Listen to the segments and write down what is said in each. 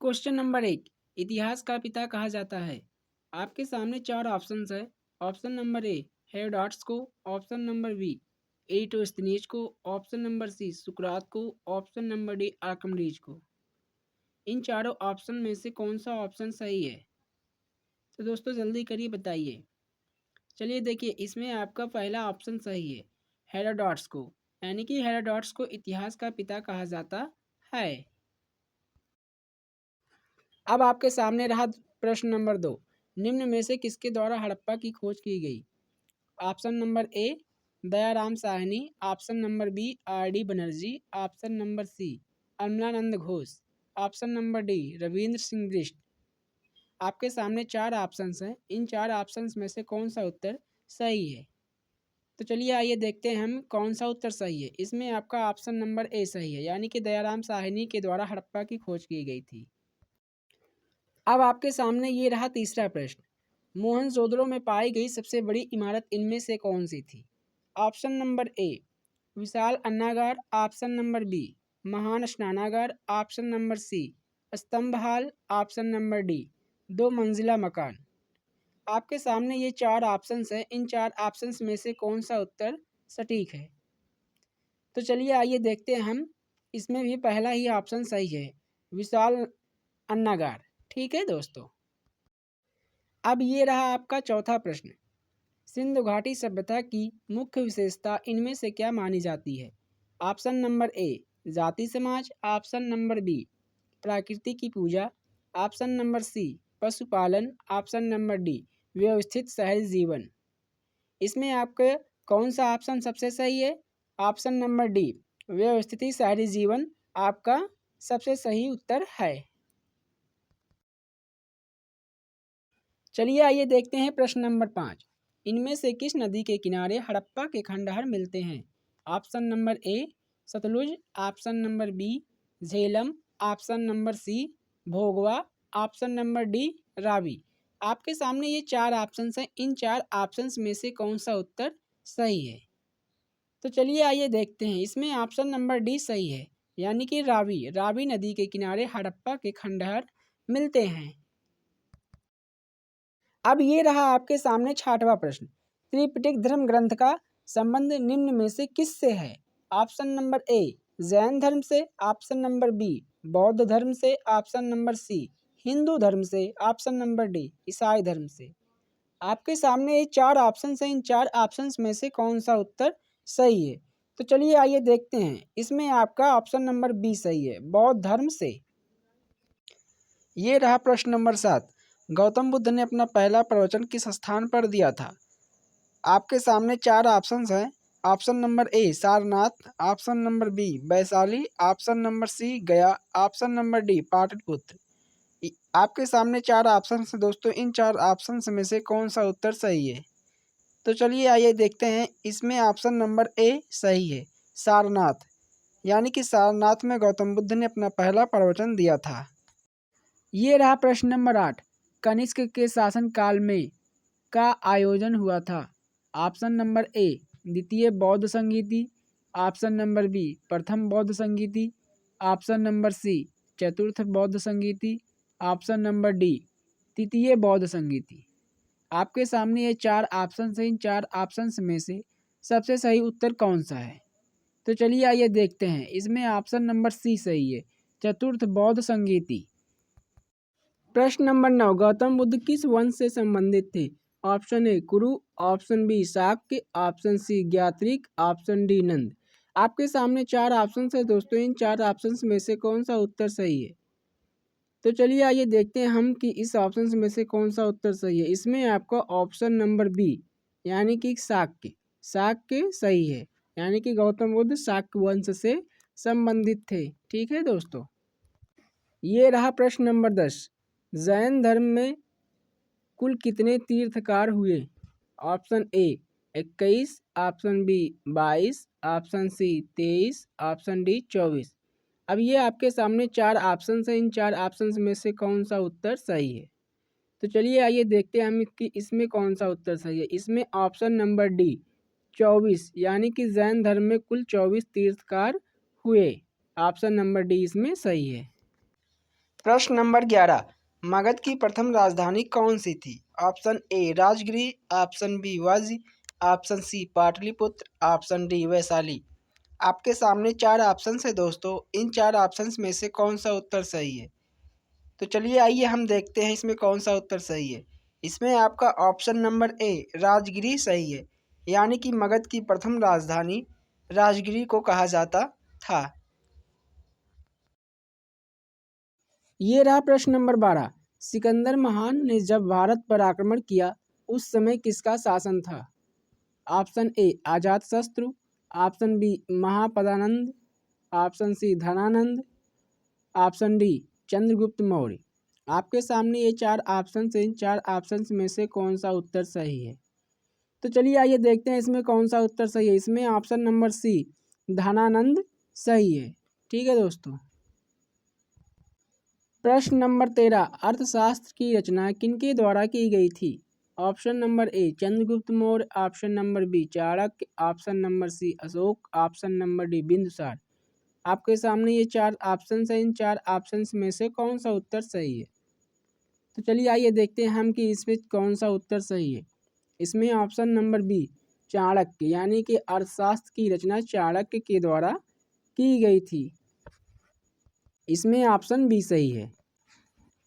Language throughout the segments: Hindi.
क्वेश्चन नंबर 1, इतिहास का पिता कहा जाता है। आपके सामने चार ऑप्शंस है। ऑप्शन नंबर ए हेरोडोटस को, ऑप्शन नंबर बी एरिटोस्थेनीज को, ऑप्शन नंबर सी सुकरात को, ऑप्शन नंबर डी आर्किमिडीज को। इन चारों ऑप्शन में से कौन सा ऑप्शन सही है? तो दोस्तों जल्दी करिए, बताइए। चलिए देखिए, इसमें आपका पहला ऑप्शन सही है, हेरोडोटस को, यानी कि हेरोडोटस को इतिहास का पिता कहा जाता है। अब आपके सामने रहा प्रश्न नंबर 2, निम्न में से किसके द्वारा हड़प्पा की खोज की गई? Option number A Dayaram Sahni, option number B R D Banerjee, option number C Amalananda Ghosh, option number D Ravindra Singh Bisht. आपके सामने चार ऑप्शंस हैं। इन चार ऑप्शंस में से कौन सा उत्तर सही है? तो चलिए आइए देखते हैं हम कौन सा उत्तर सही है। इसमें आपका ऑप्शन नंबर ए सही है, यानी कि दयाराम साहनी के द्वारा हड़प्पा की खोज की गई थी। अब आपके सामने ये रहा तीसरा प्रश्न, मोहनजोदड़ो में पाई गई सबसे बड़ी इमारत इनमें से कौन सी थी? ऑप्शन नंबर ए विशाल अन्नागार, ऑप्शन नंबर बी महान स्नानागार, ऑप्शन नंबर सी स्तंभ हाल, ऑप्शन नंबर डी दो मंजिला मकान। आपके सामने ये चार ऑप्शंस हैं। इन चार ऑप्शंस में से कौन सा उत्तर सटीक है? तो चलिए आइए देखते हैं हम। इसमें भी पहला ही ऑप्शन सही है, विशाल अन्नागार। ठीक है दोस्तों। अब ये रहा आपका चौथा प्रश्न, सिंधु घाटी सभ्यता की मुख्य विशेषता इनमें से क्या मानी जाती है? ऑप्शन नंबर ए जाति समाज, ऑप्शन नंबर बी प्रकृति की पूजा, ऑप्शन नंबर सी पशुपालन, ऑप्शन नंबर डी व्यवस्थित शहरी जीवन। इसमें आपके कौन सा ऑप्शन सबसे सही है? ऑप्शन नंबर डी व्यवस्थित शहरी जीवन आपका सबसे सही उत्तर है। चलिए आइए देखते हैं प्रश्न नंबर 5, इनमें से किस नदी के किनारे हड़प्पा के खंडहर मिलते हैं? Option number A Sutlej, option number B Jhelum, option number C Bhogava, option number D Ravi. आपके सामने ये चार ऑप्शंस हैं। इन चार ऑप्शंस में से कौन सा उत्तर सही है? तो चलिए आइए देखते हैं। इसमें ऑप्शन नंबर डी सही है, यानी कि रावी, रावी नदी के किनारे हड़प्पा के खंडहर मिलते हैं। अब ये रहा आपके सामने छठवां प्रश्न, त्रिपिटक धर्म ग्रंथ का संबंध निम्न में से किससे है? ऑप्शन नंबर ए जैन धर्म से, ऑप्शन नंबर बी बौद्ध धर्म से, ऑप्शन नंबर सी हिंदू धर्म से, ऑप्शन नंबर डी ईसाई धर्म से। आपके सामने ये चार ऑप्शन हैं। इन चार ऑप्शन में से कौन सा उत्तर सही है? तो चलिए आइए देखते हैं। इसमें आपका ऑप्शन नंबर बी सही है, बौद्ध धर्म से। ये रहा प्रश्न नंबर 7, गौतम बुद्ध ने अपना पहला प्रवचन किस स्थान पर दिया था? आपके सामने चार ऑप्शंस हैं। Option number A Sarnath, option number B Vaishali, option number C Gaya, option number D Pataliputra. आपके सामने चार ऑप्शंस हैं दोस्तों। इन चार ऑप्शंस में से कौन सा उत्तर सही है? तो चलिए आइए देखते हैं। इसमें ऑप्शन नंबर ए सही है, सारनाथ, यानी कि सारनाथ में गौतम बुद्ध ने अपना पहला प्रवचन दिया था। ये रहा प्रश्न नंबर 8, कनिष्क के शासनकाल में का आयोजन हुआ था? ऑप्शन नंबर ए द्वितीय बौद्ध संगीति, ऑप्शन नंबर बी प्रथम बौद्ध संगीति, ऑप्शन नंबर सी चतुर्थ बौद्ध संगीति, ऑप्शन नंबर डी तृतीय बौद्ध संगीति। आपके सामने ये चार ऑप्शन हैं। इन चार ऑप्शन में से सबसे सही उत्तर कौन सा है? तो चलिए आइए देखते हैं। इसमें ऑप्शन नंबर सी सही है, चतुर्थ बौद्ध संगीति। प्रश्न नंबर 9, गौतम बुद्ध किस वंश से संबंधित थे? Option A Kuru, option B Shakya, option C Jnatrika, option D Nanda. आपके सामने चार ऑप्शन है दोस्तों। इन चार ऑप्शन में से कौन सा उत्तर सही है? तो चलिए आइए देखते हैं हम कि इस ऑप्शन में से कौन सा उत्तर सही है। इसमें आपका ऑप्शन नंबर बी यानी कि शाक्य, शाक्य सही है, यानी कि गौतम बुद्ध शाक्य वंश से संबंधित थे। ठीक है दोस्तों। ये रहा प्रश्न नंबर 10, जैन धर्म में कुल कितने तीर्थकार हुए? Option A 21, option B 22, option C 23, option D 24। अब ये आपके सामने चार ऑप्शन हैं। इन चार ऑप्शन में से कौन सा उत्तर सही है? तो चलिए आइए देखते हैं हम कि इसमें कौन सा उत्तर सही है। इसमें ऑप्शन नंबर डी 24, यानी कि जैन धर्म में कुल 24 तीर्थकार हुए। ऑप्शन नंबर डी इसमें सही है। प्रश्न नंबर 11, मगध की प्रथम राजधानी कौन सी थी? Option A Rajgiri, option B Vajji, option C Pataliputra, option D Vaishali. आपके सामने चार ऑप्शन है दोस्तों, इन चार ऑप्शन में से कौन सा उत्तर सही है? तो चलिए आइए हम देखते हैं इसमें कौन सा उत्तर सही है। इसमें आपका ऑप्शन नंबर ए राजगिरी सही है, यानी कि मगध की प्रथम राजधानी राजगिरी को कहा जाता था। ये रहा प्रश्न नंबर 12, सिकंदर महान ने जब भारत पर आक्रमण किया उस समय किसका शासन था? Option A Ajatashatru, option B Mahapadmananda, option C Dhanananda, option D Chandragupta Maurya. आपके सामने ये चार ऑप्शन से इन चार ऑप्शन में से कौन सा उत्तर सही है? तो चलिए आइए देखते हैं इसमें कौन सा उत्तर सही है। इसमें ऑप्शन नंबर सी धनानंद सही है। ठीक है दोस्तों। प्रश्न नंबर 13, अर्थशास्त्र की रचना किनके द्वारा की गई थी? Option number A Chandragupta Maurya, option number B Chanakya, option number C Ashoka, option number D Bindusara. आपके सामने ये चार ऑप्शन है, इन चार ऑप्शन में से कौन सा उत्तर सही है? तो चलिए आइए देखते हैं हम कि इसमें कौन सा उत्तर सही है। इसमें ऑप्शन नंबर बी चाणक्य, यानी कि अर्थशास्त्र की रचना चाणक्य के द्वारा की गई थी। इसमें ऑप्शन बी सही है।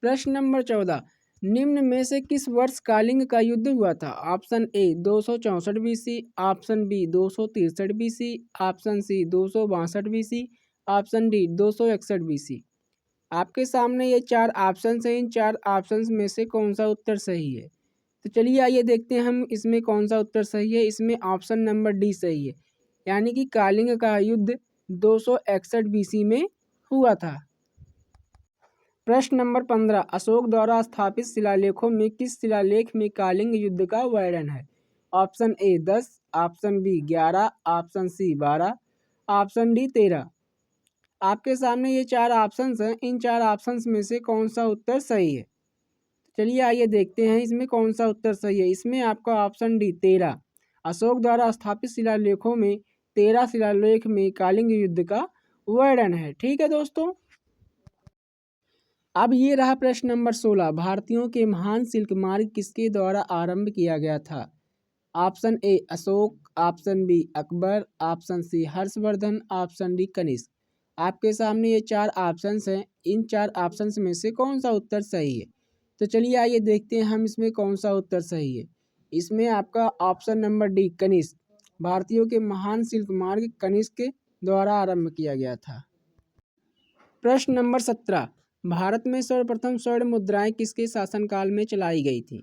प्रश्न नंबर 14, निम्न में से किस वर्ष कालिंग का युद्ध हुआ था? Option A 264 BC, option B 263 BC, option C 262 BC, option D 261 BC। आपके सामने ये चार ऑप्शन हैं, इन चार ऑप्शन में से कौन सा उत्तर सही है? तो चलिए आइए देखते हैं हम इसमें कौन सा उत्तर सही है। इसमें ऑप्शन नंबर डी सही है, यानी कि कालिंग का युद्ध 261 BC में हुआ था। प्रश्न नंबर 15, अशोक द्वारा स्थापित शिलालेखों में किस शिलालेख में कालिंग युद्ध का वर्णन है? Option A 10, option B 11, option C 12, option D 13। आपके सामने ये चार ऑप्शंस हैं, इन चार ऑप्शंस में से कौन सा उत्तर सही है? चलिए आइए देखते हैं इसमें कौन सा उत्तर सही है। इसमें आपका ऑप्शन डी 13, अशोक द्वारा स्थापित शिलालेखों में 13 शिलालेख में कालिंग युद्ध का वर्णन है। ठीक है दोस्तों। अब ये रहा प्रश्न नंबर 16, भारतीयों के महान सिल्क मार्ग किसके द्वारा आरंभ किया गया था? Option A Ashoka, option B Akbar, option C Harshavardhan, option D Kanishka. आपके सामने ये चार ऑप्शंस हैं, इन चार ऑप्शंस में से कौन सा उत्तर सही है? तो चलिए आइए देखते हैं हम इसमें कौन सा उत्तर सही है। इसमें आपका ऑप्शन नंबर डी कनिष्क, भारतीयों के महान सिल्क मार्ग कनिष्क के द्वारा आरंभ किया गया था। प्रश्न नंबर 17, भारत में सर्वप्रथम स्वर्ण मुद्राएं किसके शासनकाल में चलाई गई थी?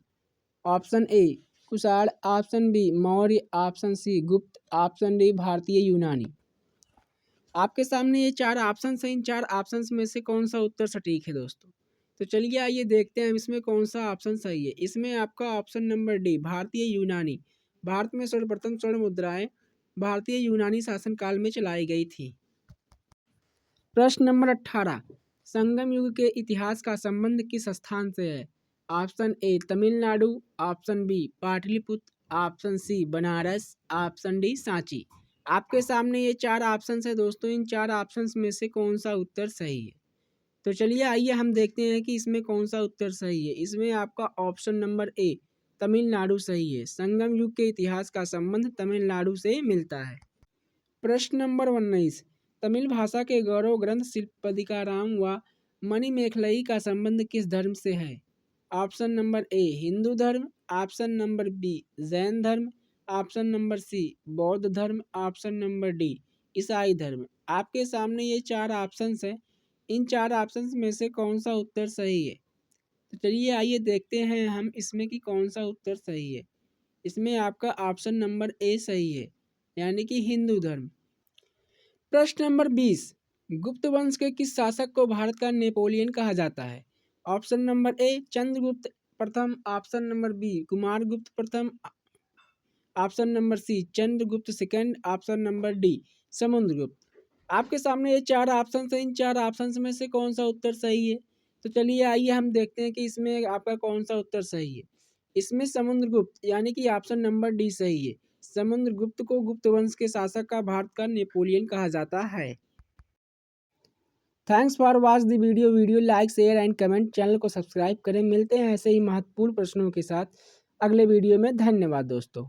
Option A Kushan, option B Maurya, option C Gupta, option D भारतीय यूनानी। आपके सामने ये चार ऑप्शन हैं, इन चार ऑप्शन में से कौन सा उत्तर सटीक है दोस्तों? तो चलिए आइए देखते हैं इसमें कौन सा ऑप्शन सही है। इसमें आपका ऑप्शन नंबर डी भारतीय यूनानी, भारत में सर्वप्रथम स्वर्ण मुद्राएं भारतीय यूनानी शासनकाल में चलाई गई थी। प्रश्न नंबर 18, संगम युग के इतिहास का संबंध किस स्थान से है? Option A Tamil Nadu, option B Pataliputra, option C Banaras, option D Sanchi. आपके सामने ये चार ऑप्शन है दोस्तों, इन चार ऑप्शन में से कौन सा उत्तर सही है? तो चलिए आइए हम देखते हैं कि इसमें कौन सा उत्तर सही है। इसमें आपका ऑप्शन नंबर ए तमिलनाडु सही है। संगम युग के इतिहास का संबंध तमिलनाडु से मिलता है। प्रश्न नंबर 19, तमिल भाषा के गौरव ग्रंथ शिल्पदिकारम व मणिमेखलई का संबंध किस धर्म से है? ऑप्शन नंबर ए हिंदू धर्म, ऑप्शन नंबर बी जैन धर्म, ऑप्शन नंबर सी बौद्ध धर्म, ऑप्शन नंबर डी ईसाई धर्म। आपके सामने ये चार ऑप्शंस हैं, इन चार ऑप्शंस में से कौन सा उत्तर सही है? तो चलिए आइए देखते हैं हम इसमें कि कौन सा उत्तर सही है। इसमें आपका ऑप्शन नंबर ए सही है, यानी कि हिंदू धर्म। प्रश्न नंबर 20, गुप्त वंश के किस शासक को भारत का नेपोलियन कहा जाता है? ऑप्शन नंबर ए चंद्रगुप्त प्रथम, ऑप्शन नंबर बी कुमारगुप्त प्रथम, option number C Chandragupta second, option number D Samudragupta. आपके सामने ये चार ऑप्शन हैं, इन चार ऑप्शन में से कौन सा उत्तर सही है? तो चलिए आइए हम देखते हैं कि इसमें आपका कौन सा उत्तर सही है। इसमें समुद्रगुप्त, यानी कि ऑप्शन नंबर डी सही है। समुद्रगुप्त को गुप्त वंश के शासक का भारत का नेपोलियन कहा जाता है। Thanks for watch the video like share and comment, channel को सब्सक्राइब करें। मिलते हैं ऐसे ही महत्वपूर्ण प्रश्नों के साथ अगले वीडियो में। धन्यवाद दोस्तों।